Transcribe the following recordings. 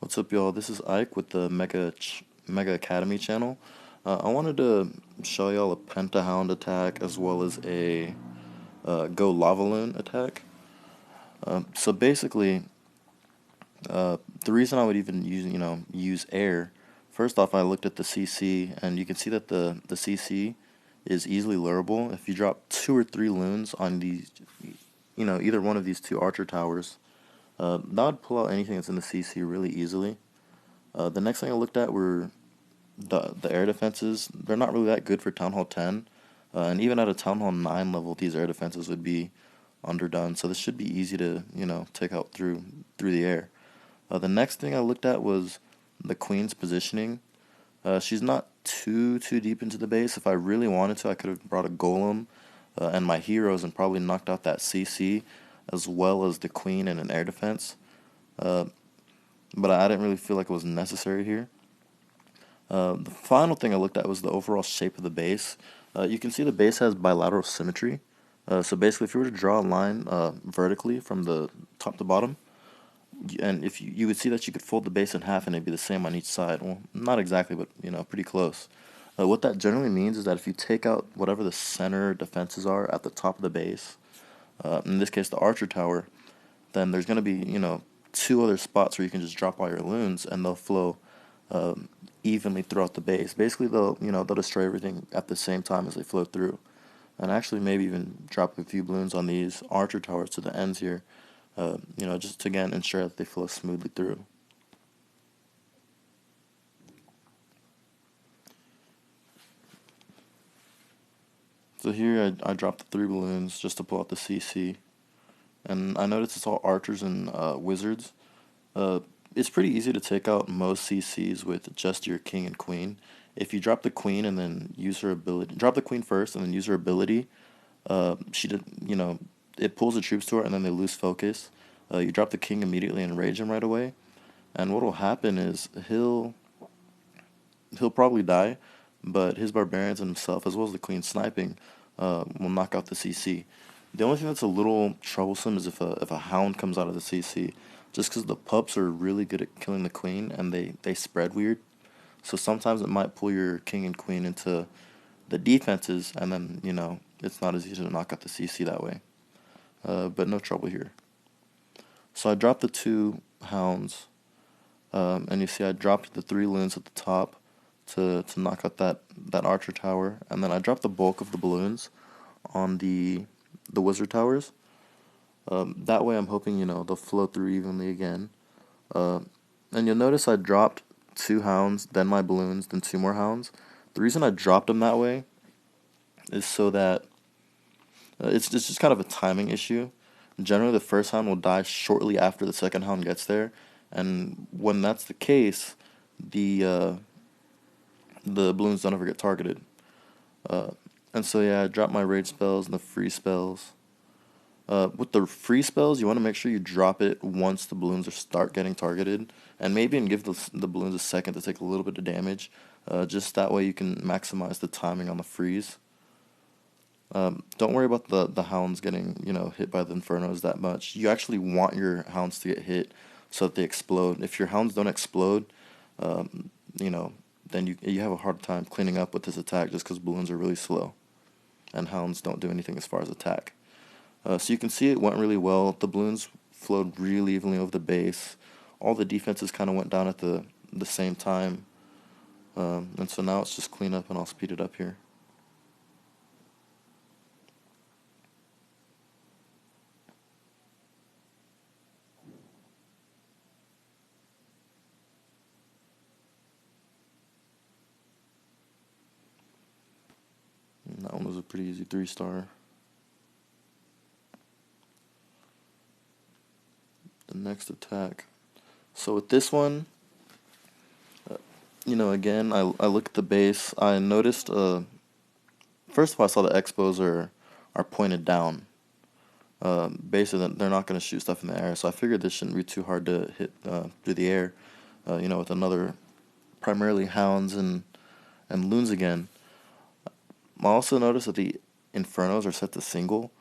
What's up, y'all? This is Ike with the Mega Academy channel. I wanted to show y'all a Pentahound attack as well as a Golaloon attack. So basically, the reason I would even use air. First off, I looked at the CC, and you can see that the CC is easily lurable. If you drop 2 or 3 loons on these, either one of these two archer towers, that would pull out anything that's in the CC really easily. The next thing I looked at were the air defenses. They're not really that good for Town Hall 10, and even at a Town Hall 9 level, these air defenses would be underdone. So this should be easy to take out through the air. The next thing I looked at was the Queen's positioning. She's not too deep into the base. If I really wanted to, I could have brought a Golem and my heroes and probably knocked out that CC as well as the Queen and an air defense. But I didn't really feel like it was necessary here. The final thing I looked at was the overall shape of the base. You can see the base has bilateral symmetry. So basically, if you were to draw a line vertically from the top to bottom, and if you would see that you could fold the base in half and it'd be the same on each side. Well, not exactly, but pretty close. What that generally means is that if you take out whatever the center defenses are at the top of the base, in this case the archer tower, then there's going to be 2 other spots where you can just drop all your loons and they'll flow evenly throughout the base. Basically, they'll destroy everything at the same time as they flow through, and actually maybe even drop a few balloons on these archer towers to the ends here. Just to again ensure that they flow smoothly through. So here I dropped the 3 balloons just to pull out the CC, and I noticed it's all archers and wizards. It's pretty easy to take out most CCs with just your king and queen. If you drop the queen and then use her ability, drop the queen first and then use her ability, she did, it pulls the troops to her and then they lose focus. You drop the king immediately and enrage him right away, and what will happen is he'll probably die, but his barbarians and himself, as well as the queen sniping, will knock out the CC. The only thing that's a little troublesome is if a hound comes out of the CC, just because the pups are really good at killing the queen and they spread weird. So sometimes it might pull your king and queen into the defenses, and then it's not as easy to knock out the CC that way. But no trouble here. So I dropped the 2 hounds, and you see I dropped the 3 loons at the top to knock out that archer tower, and then I dropped the bulk of the balloons on the wizard towers. That way I'm hoping they'll flow through evenly again. And you'll notice I dropped 2 hounds, then my balloons, then 2 more hounds. The reason I dropped them that way is so that it's just kind of a timing issue. Generally, the first hound will die shortly after the second hound gets there, and when that's the case, the balloons don't ever get targeted. And so yeah, I dropped my rage spells and the free spells. With the free spells, you want to make sure you drop it once the balloons start getting targeted, and maybe even give the balloons a second to take a little bit of damage. Just that way you can maximize the timing on the freeze. Don't worry about the hounds getting hit by the infernos that much. You actually want your hounds to get hit so that they explode. If your hounds don't explode, then you have a hard time cleaning up with this attack just because balloons are really slow, and hounds don't do anything as far as attack. So you can see it went really well. The balloons flowed really evenly over the base. All the defenses kind of went down at the same time. And so now it's just clean up, and I'll speed it up here. And that one was a pretty easy 3-star. The next attack. So with this one, again, I look at the base. I noticed, first of all, I saw the expos are pointed down. Basically, they're not going to shoot stuff in the air, so I figured this shouldn't be too hard to hit through the air, with another primarily hounds and loons again. I also noticed that the infernos are set to single.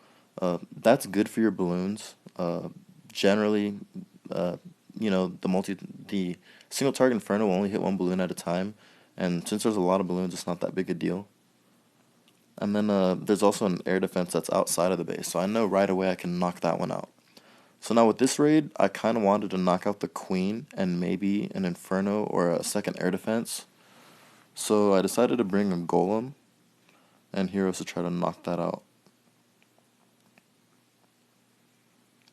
That's good for your balloons. Generally, the single target Inferno will only hit one balloon at a time, and since there's a lot of balloons, it's not that big a deal. And then there's also an air defense that's outside of the base, so I know right away I can knock that one out. So now with this raid, I kind of wanted to knock out the Queen and maybe an Inferno or a second air defense. So I decided to bring a Golem and Heroes to try to knock that out.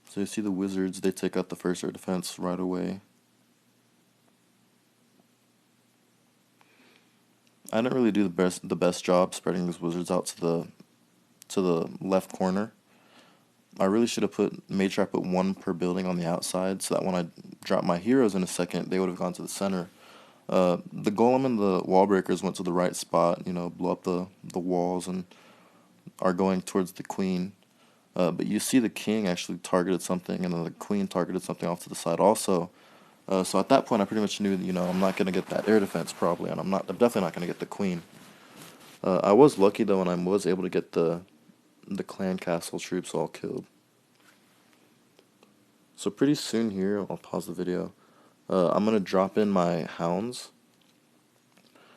So you see the Wizards, they take out the first air defense right away. I didn't really do the best job spreading these Wizards out to the left corner. I really should have made sure I put one per building on the outside so that when I drop my Heroes in a second, they would have gone to the center. The Golem and the Wall Breakers went to the right spot, blew up the walls and are going towards the Queen. But you see the King actually targeted something, and then the Queen targeted something off to the side also. So at that point, I pretty much knew, I'm not going to get that air defense probably, and I'm definitely not going to get the Queen. I was lucky though, and I was able to get the clan castle troops all killed. So pretty soon here, I'll pause the video. I'm going to drop in my hounds.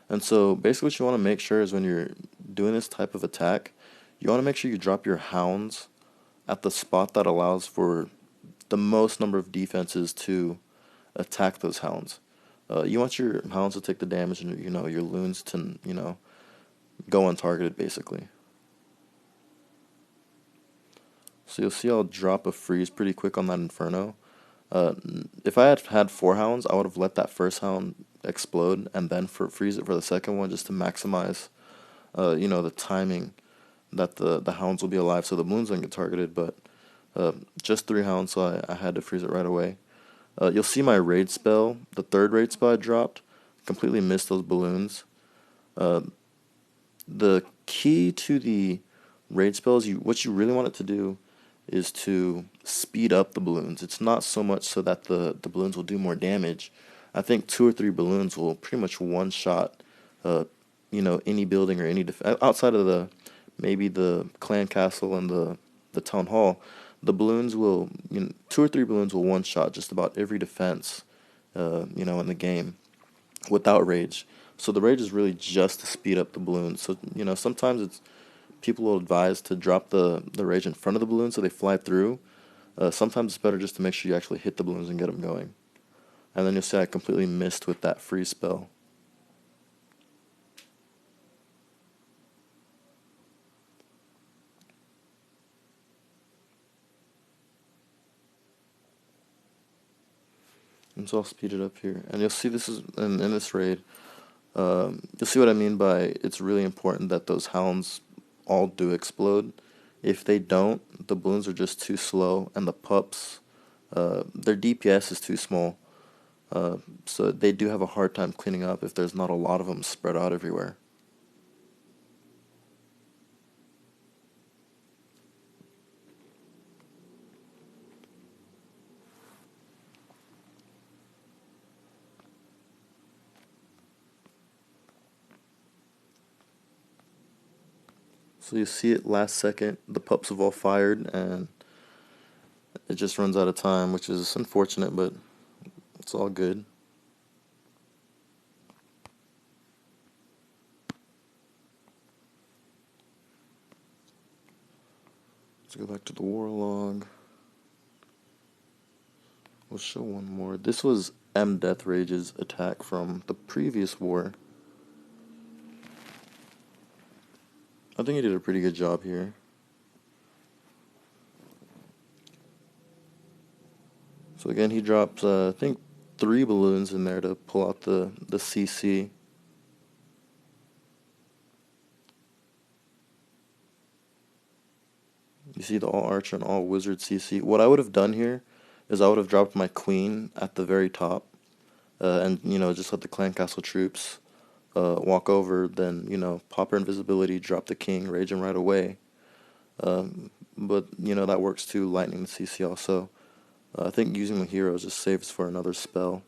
And so basically what you want to make sure is when you're doing this type of attack, you want to make sure you drop your hounds at the spot that allows for the most number of defenses to attack those hounds. You want your hounds to take the damage and your loons to go untargeted basically. So you'll see I'll drop a freeze pretty quick on that Inferno. If I had 4 hounds, I would have let that first hound explode and then freeze it for the second one just to maximize the timing that the hounds will be alive so the balloons don't get targeted. But just 3 hounds, so I had to freeze it right away. You'll see my raid spell, the third raid spell I dropped, completely missed those balloons. The key to the raid spell is what you really want it to do is to speed up the balloons. It's not so much so that the balloons will do more damage. I think 2 or 3 balloons will pretty much one-shot, any building or any outside of maybe the clan castle and the town hall. The balloons will, 2 or 3 balloons will one-shot just about every defense, in the game without rage. So the rage is really just to speed up the balloons. So, sometimes people will advise to drop the rage in front of the balloons so they fly through. Sometimes it's better just to make sure you actually hit the balloons and get them going. And then you'll see I completely missed with that freeze spell. And so I'll speed it up here. And you'll see this is in this raid. You'll see what I mean by it's really important that those hounds all do explode. If they don't, the balloons are just too slow, and the pups, their DPS is too small. So they do have a hard time cleaning up if there's not a lot of them spread out everywhere. So you see it last second, the pups have all fired, and it just runs out of time, which is unfortunate, but it's all good. Let's go back to the war log. We'll show one more. This was M. Death Rage's attack from the previous war. I think he did a pretty good job here. So again, he drops, I think, 3 balloons in there to pull out the CC. You see the all archer and all wizard CC. What I would have done here is I would have dropped my queen at the very top, and just let the clan castle troops walk over, then pop her invisibility, drop the king, rage him right away. But that works too, lightning the CC also. I think using the heroes just saves for another spell.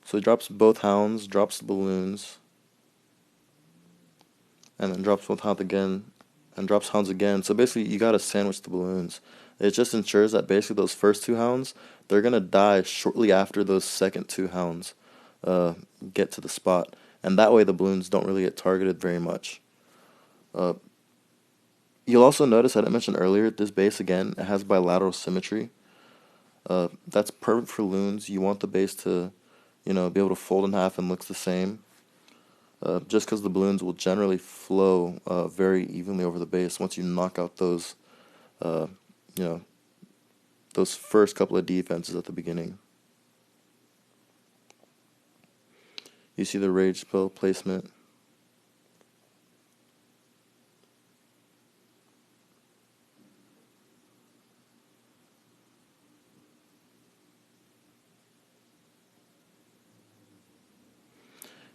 So he drops both hounds, drops the balloons, and then drops both hounds again. and drops hounds again. So basically, you gotta sandwich the balloons. It just ensures that basically those first two hounds, they're gonna die shortly after those second two hounds uh, get to the spot, and that way the balloons don't really get targeted very much. Uh, you'll also notice, I didn't mention earlier, this base again, it has bilateral symmetry. That's perfect for loons. You want the base to, be able to fold in half and looks the same. Just because the balloons will generally flow very evenly over the base once you knock out those, uh, you know, those first couple of defenses at the beginning. You see the rage spell placement.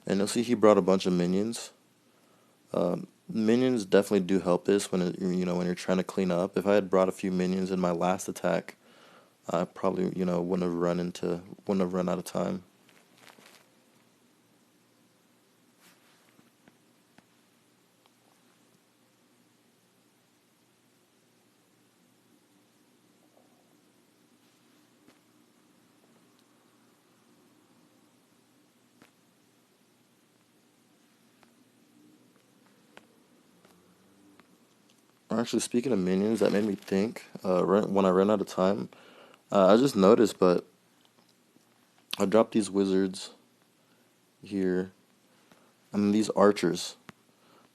And you'll see he brought a bunch of minions. Minions definitely do help this when you're trying to clean up. If I had brought a few minions in my last attack, I probably wouldn't have run out of time. Actually, speaking of minions, that made me think. When I ran out of time, I just noticed, but I dropped these wizards here, and these archers.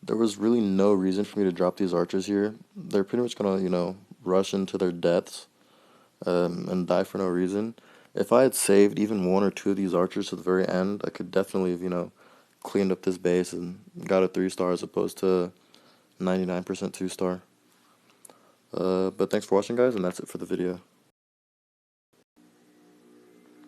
There was really no reason for me to drop these archers here. They're pretty much gonna, rush into their deaths and die for no reason. If I had saved even one or two of these archers to the very end, I could definitely have, cleaned up this base and got a 3-star as opposed to 99% 2-star. But thanks for watching, guys, and that's it for the video.